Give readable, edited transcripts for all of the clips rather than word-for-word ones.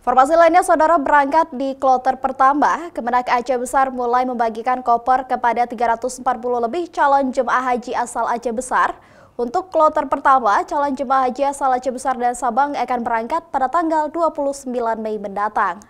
Informasi lainnya, saudara, berangkat di kloter pertama, Kemenak Aceh Besar mulai membagikan koper kepada 340 lebih calon jemaah haji asal Aceh Besar. Untuk kloter pertama, calon jemaah haji asal Aceh Besar dan Sabang akan berangkat pada tanggal 29 Mei mendatang.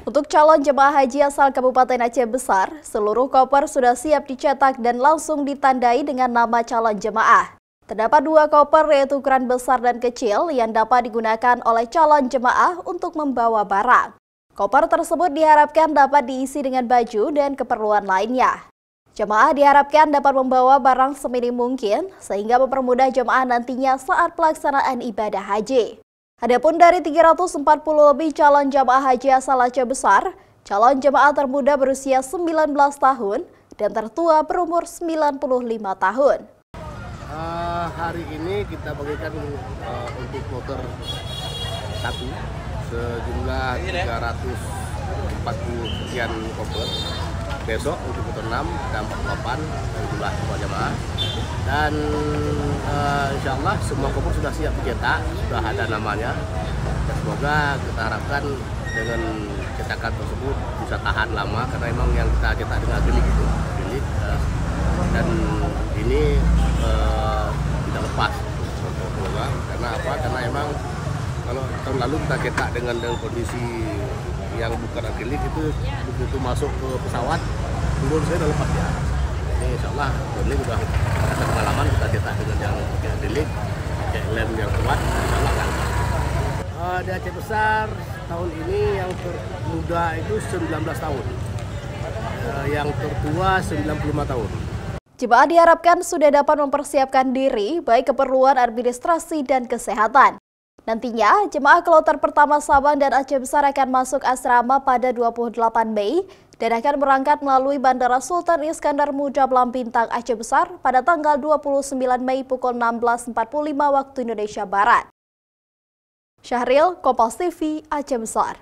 Untuk calon jemaah haji asal Kabupaten Aceh Besar, seluruh koper sudah siap dicetak dan langsung ditandai dengan nama calon jemaah. Terdapat 2 koper yaitu ukuran besar dan kecil yang dapat digunakan oleh calon jemaah untuk membawa barang. Koper tersebut diharapkan dapat diisi dengan baju dan keperluan lainnya. Jemaah diharapkan dapat membawa barang seminim mungkin sehingga mempermudah jemaah nantinya saat pelaksanaan ibadah haji. Adapun dari 340 lebih calon jemaah haji asal Aceh Besar, calon jemaah termuda berusia 19 tahun dan tertua berumur 95 tahun. Hari ini kita bagikan untuk kloter 1 sejumlah 340 sekian koper. Besok untuk kloter 6 ada 48 jumlah jemaah. Dan insya Allah semua koper sudah siap dicetak, sudah ada namanya. Dan semoga kita harapkan dengan cetakan tersebut bisa tahan lama karena memang yang kita cetak dengan akrilik itu. Dan ini tidak lepas, karena apa? Karena emang kalau tahun lalu kita cetak dengan kondisi yang bukan akrilik itu begitu masuk ke pesawat, turun saya udah lepas ya. Ini insya Allah ini sudah ada pengalaman kita cetak dengan yang akrilik, pakai lem yang kuat, insya Allah kan. Di Aceh Besar tahun ini yang termuda itu 19 tahun, yang tertua 95 tahun. Jemaah diharapkan sudah dapat mempersiapkan diri baik keperluan administrasi dan kesehatan. Nantinya, jemaah kloter pertama Sabang dan Aceh Besar akan masuk asrama pada 28 Mei dan akan berangkat melalui Bandara Sultan Iskandar Muda Belampintang Aceh Besar pada tanggal 29 Mei pukul 16.45 waktu Indonesia Barat. Syahril, Kompas TV, Aceh Besar.